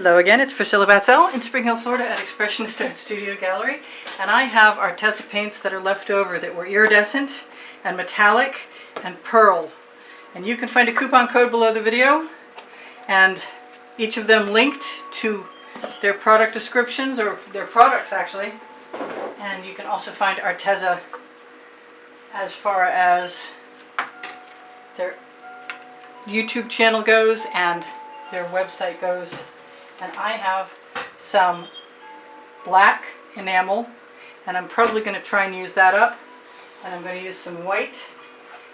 Hello again, it's Priscilla Batzell in Spring Hill, Florida at Expressionist Art Studio Gallery, and I have Arteza paints that are left over that were iridescent and metallic and pearl. And you can find a coupon code below the video, and each of them linked to their product descriptions, or their products actually. And you can also find Arteza as far as their YouTube channel goes and their website goes. And I have some black enamel, and I'm probably going to try and use that up. And I'm going to use some white,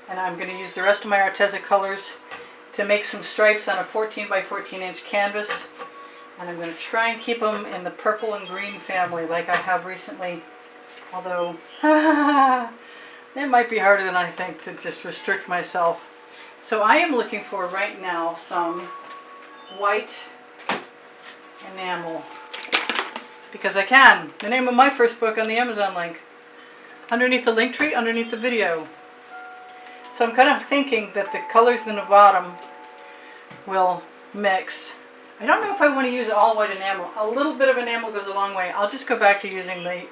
and I'm going to use the rest of my Arteza colors to make some stripes on a 14 by 14 inch canvas. And I'm going to try and keep them in the purple and green family like I have recently, although it might be harder than I think to just restrict myself. So I am looking for right now some white enamel, because I can. The name of my first book on the Amazon link, underneath the link tree, underneath the video. So I'm kind of thinking that the colors in the bottom will mix. I don't know if I want to use all white enamel. A little bit of enamel goes a long way. I'll just go back to using the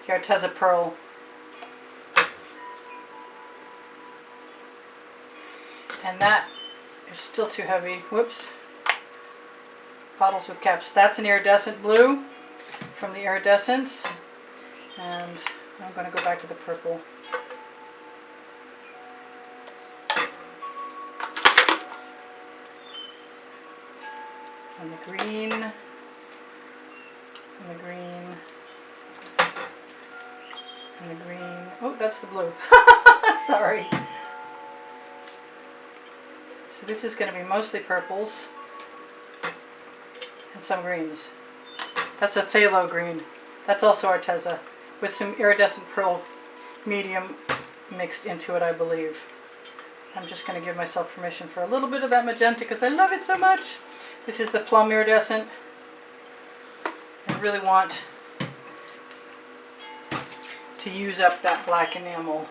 Arteza Pearl. And that is still too heavy. Whoops. Bottles with caps. That's an iridescent blue from the iridescence, and I'm going to go back to the purple. And the green, and the green, and the green. Oh, that's the blue. Sorry. So this is going to be mostly purples and some greens. That's a phthalo green. That's also Arteza, with some iridescent pearl medium mixed into it, I believe. I'm just going to give myself permission for a little bit of that magenta because I love it so much. This is the plum iridescent. I really want to use up that black enamel.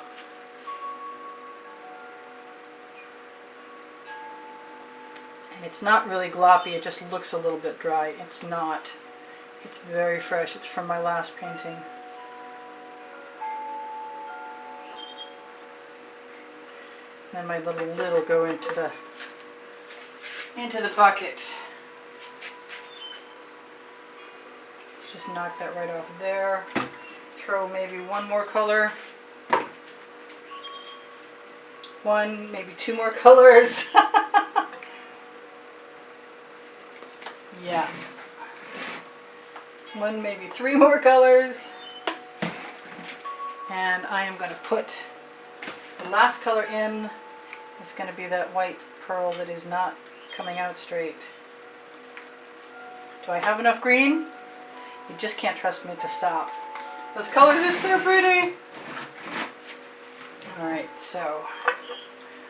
It's not really gloppy, it just looks a little bit dry. It's not. It's very fresh. It's from my last painting. Then my little lid will go into the bucket. Let's just knock that right off there. Throw maybe one more color. One, maybe two more colors. Yeah. One, maybe three more colors. And I am going to put the last color in. It's going to be that white pearl that is not coming out straight. Do I have enough green? You just can't trust me to stop. Those colors are so pretty. Alright, so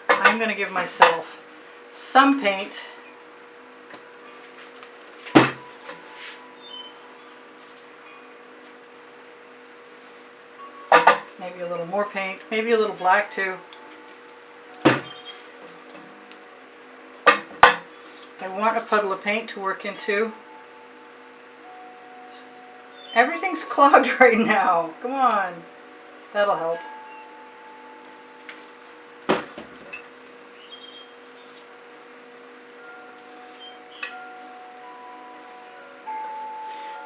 I'm going to give myself some paint. Maybe a little more paint, maybe a little black too. I want a puddle of paint to work into. Everything's clogged right now. Come on. That'll help.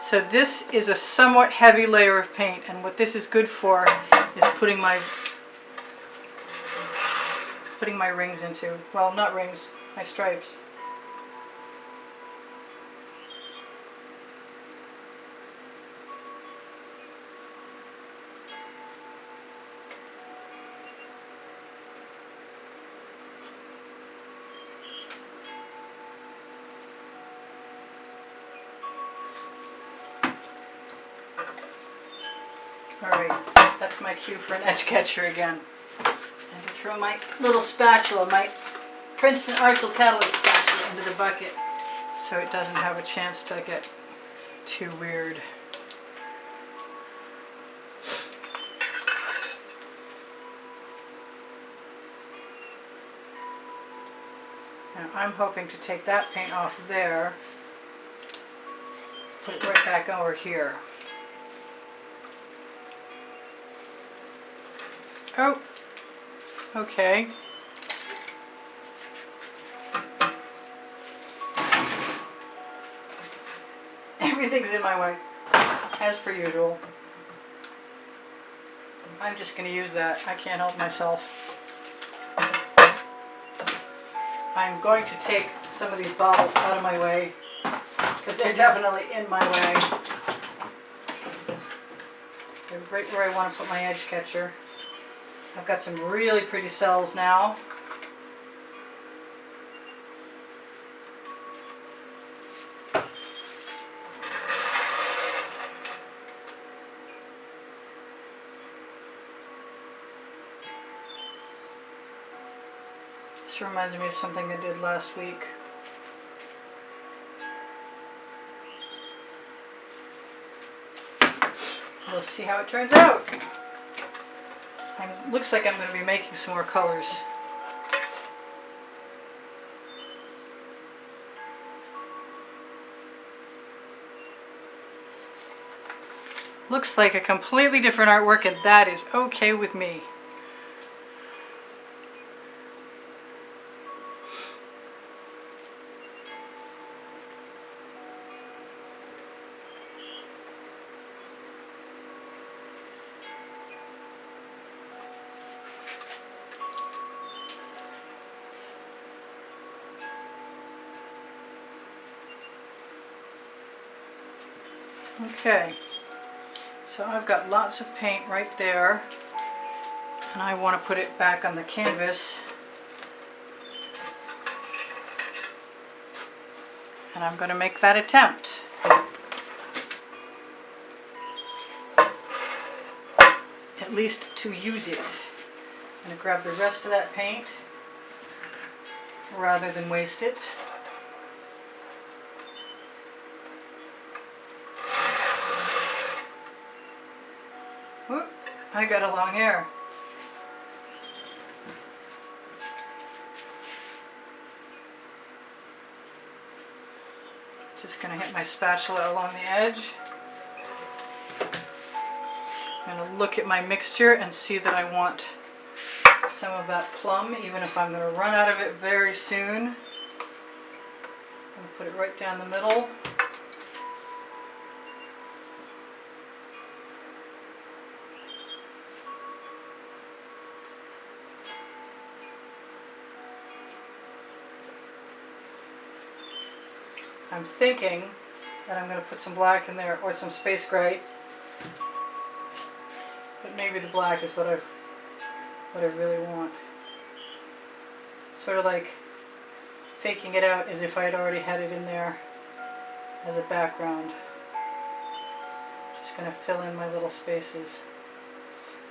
So this is a somewhat heavy layer of paint, and what this is good for is putting my rings into, well, not rings, my stripes. Alright, that's my cue for an edge catcher again. And to throw my little spatula, my Princeton Artful Catalyst spatula, into the bucket so it doesn't have a chance to get too weird. Now I'm hoping to take that paint off there put it right back over here. Oh, okay. Everything's in my way, as per usual. I'm just going to use that. I can't help myself. I'm going to take some of these bottles out of my way because they're definitely in my way. They're right where I want to put my edge catcher. I've got some really pretty cells now. This reminds me of something I did last week. We'll see how it turns out. Looks like I'm going to be making some more colors. Looks like a completely different artwork, and that is okay with me. Okay, so I've got lots of paint right there, and I want to put it back on the canvas. And I'm going to make that attempt. At least to use it. I'm going to grab the rest of that paint rather than waste it. Whoop, I got a long hair. Just going to hit my spatula along the edge. I'm going to look at my mixture and see that I want some of that plum, even if I'm going to run out of it very soon. I'm going to put it right down the middle. I'm thinking that I'm going to put some black in there, or some space gray. But maybe the black is what I really want. Sort of like faking it out as if I had already had it in there as a background. Just going to fill in my little spaces.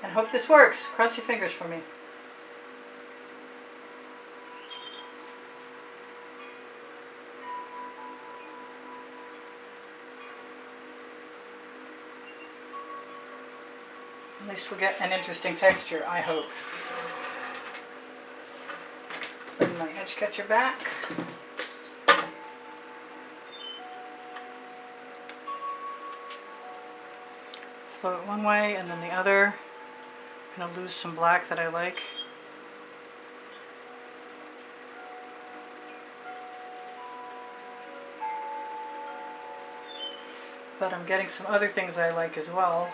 And hope this works. Cross your fingers for me. At least we'll get an interesting texture, I hope. Bring my edge catcher back. Flow it one way and then the other. I'm going to lose some black that I like. But I'm getting some other things I like as well.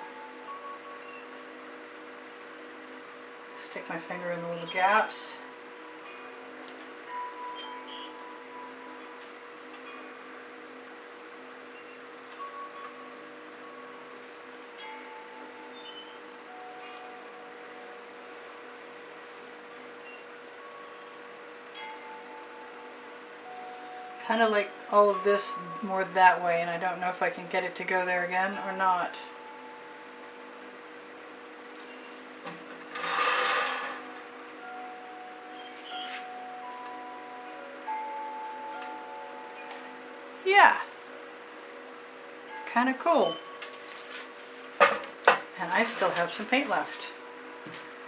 Stick my finger in the little gaps. Kind of like all of this more that way, and I don't know if I can get it to go there again or not. Yeah, kind of cool. And I still have some paint left.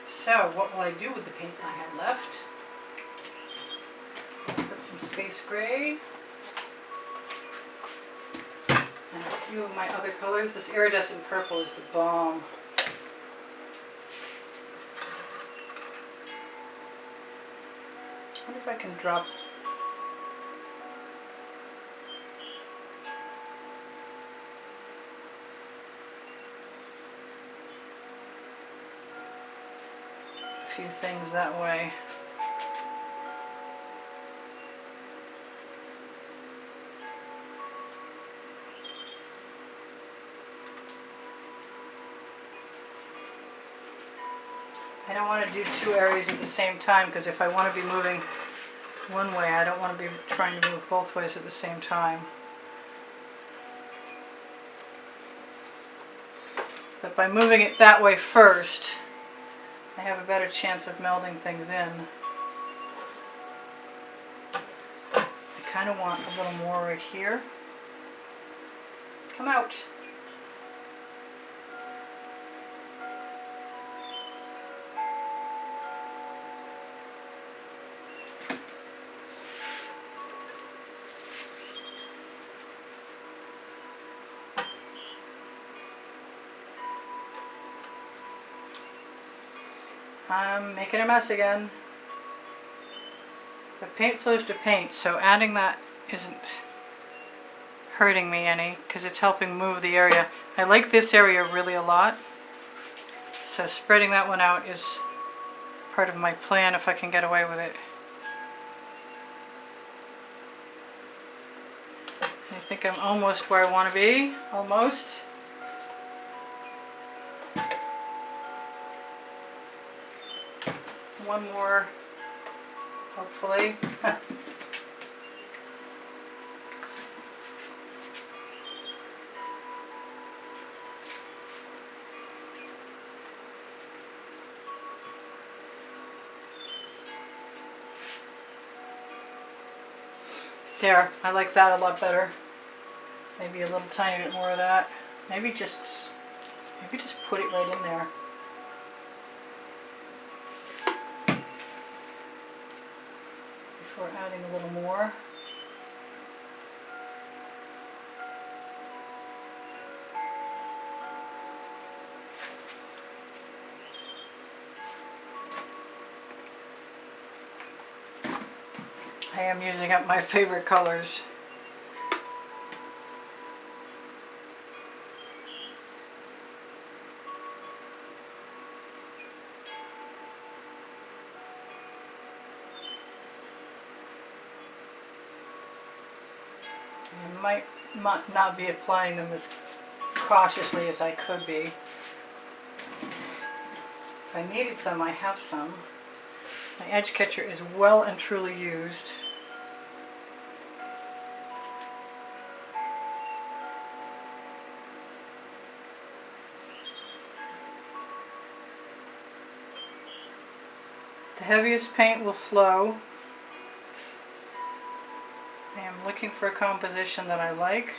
So what will I do with the paint I have left? Put some space gray and a few of my other colors. This iridescent purple is the bomb. I wonder if I can drop a few things that way. I don't want to do two areas at the same time, because if I want to be moving one way, I don't want to be trying to move both ways at the same time. But by moving it that way first, I have a better chance of melding things in. I kind of want a little more right here. Come out. I'm making a mess again. But paint flows to paint, so adding that isn't hurting me any, because it's helping move the area. I like this area really a lot, so spreading that one out is part of my plan if I can get away with it. I think I'm almost where I want to be, almost. One more, hopefully. There, I like that a lot better. Maybe a little tiny bit more of that. Maybe just put it right in there. Before adding a little more. I am using up my favorite colors. I might not be applying them as cautiously as I could be. If I needed some, I have some. My edge catcher is well and truly used. The heaviest paint will flow. I am looking for a composition that I like.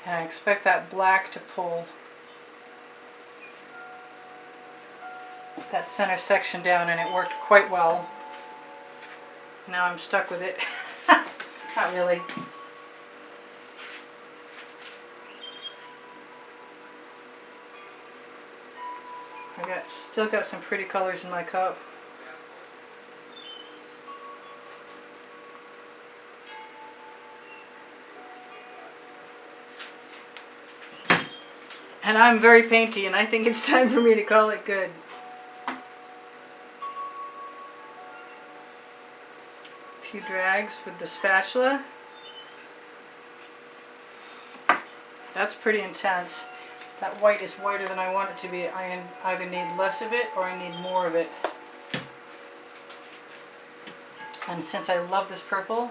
And I expect that black to pull that center section down, and it worked quite well. Now I'm stuck with it. Not really. Still got some pretty colors in my cup. And I'm very painty, and I think it's time for me to call it good. A few drags with the spatula. That's pretty intense. That white is whiter than I want it to be. I either need less of it or I need more of it. And since I love this purple,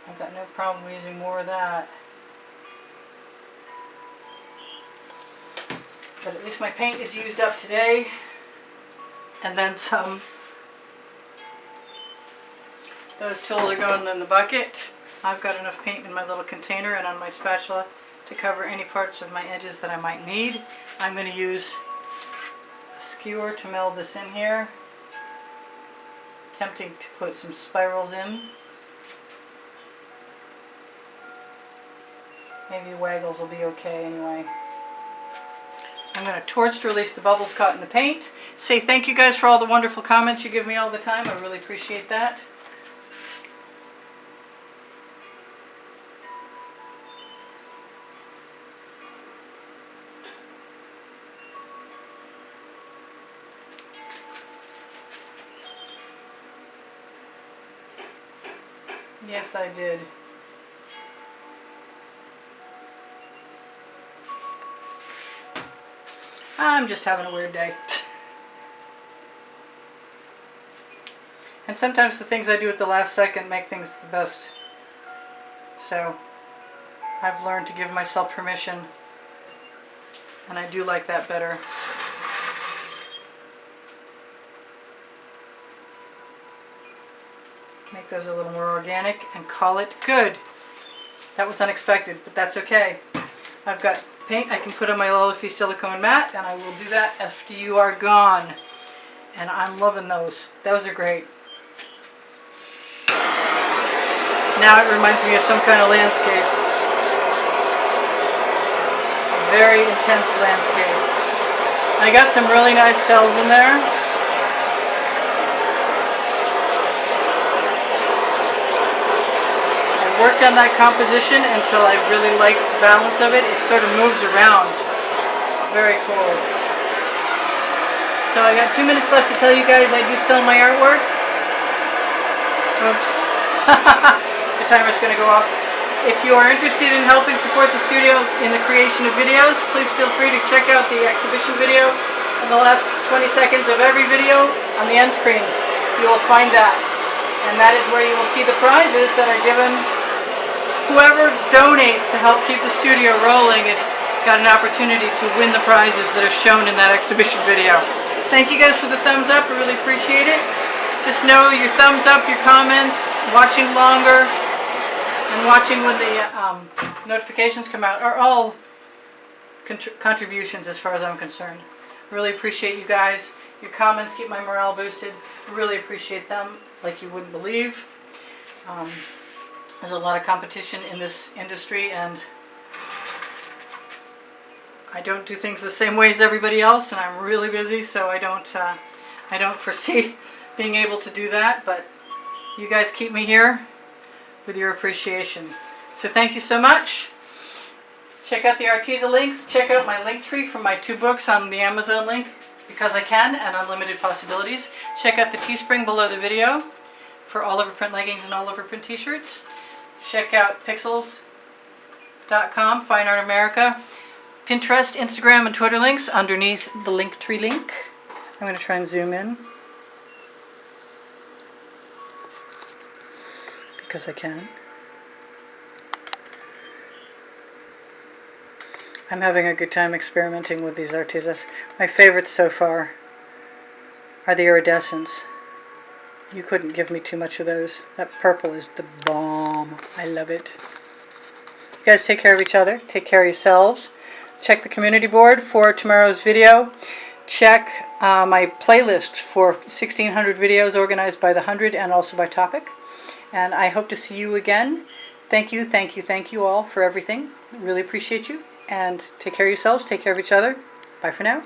I've got no problem using more of that. But at least my paint is used up today, and then some. Those tools are going in the bucket. I've got enough paint in my little container and on my spatula to cover any parts of my edges that I might need. I'm going to use a skewer to meld this in here. Tempting to put some spirals in. Maybe waggles will be okay anyway. I'm going to torch to release the bubbles caught in the paint. Say thank you guys for all the wonderful comments you give me all the time. I really appreciate that. Yes, I did. I'm just having a weird day. And sometimes the things I do at the last second make things the best. So I've learned to give myself permission, and I do like that better. Make those a little more organic and call it good. That was unexpected, but that's okay. I've got paint I can put on my Lollifi silicone mat, and I will do that after you are gone. And I'm loving those. Those are great. Now it reminds me of some kind of landscape. Very intense landscape. I got some really nice cells in there. Worked on that composition until I really like the balance of it. It sort of moves around. Very cool. So I got 2 minutes left to tell you guys I do sell my artwork. Oops. The timer's going to go off. If you are interested in helping support the studio in the creation of videos, please feel free to check out the exhibition video in the last 20 seconds of every video on the end screens. You will find that. And that is where you will see the prizes that are given. Whoever donates to help keep the studio rolling has got an opportunity to win the prizes that are shown in that exhibition video. Thank you guys for the thumbs up. I really appreciate it. Just know your thumbs up, your comments, watching longer, and watching when the notifications come out are all contributions as far as I'm concerned. Really appreciate you guys. Your comments keep my morale boosted. Really appreciate them like you wouldn't believe. There's a lot of competition in this industry, and I don't do things the same way as everybody else, and I'm really busy, so I don't foresee being able to do that, but you guys keep me here with your appreciation. So thank you so much. Check out the Arteza links. Check out my link tree from my 2 books on the Amazon link, Because I Can and Unlimited Possibilities. Check out the Teespring below the video for all over print leggings and all over print t-shirts. Check out pixels.com, Fine Art America, Pinterest, Instagram, and Twitter links underneath the Linktree link. I'm going to try and zoom in because I can. I'm having a good time experimenting with these Artezas. My favorites so far are the iridescents. You couldn't give me too much of those. That purple is the bomb. I love it. You guys take care of each other. Take care of yourselves. Check the community board for tomorrow's video. Check my playlist for 1,600 videos organized by the 100 and also by topic. And I hope to see you again. Thank you, thank you, thank you all for everything. Really appreciate you. And take care of yourselves. Take care of each other. Bye for now.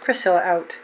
Priscilla out.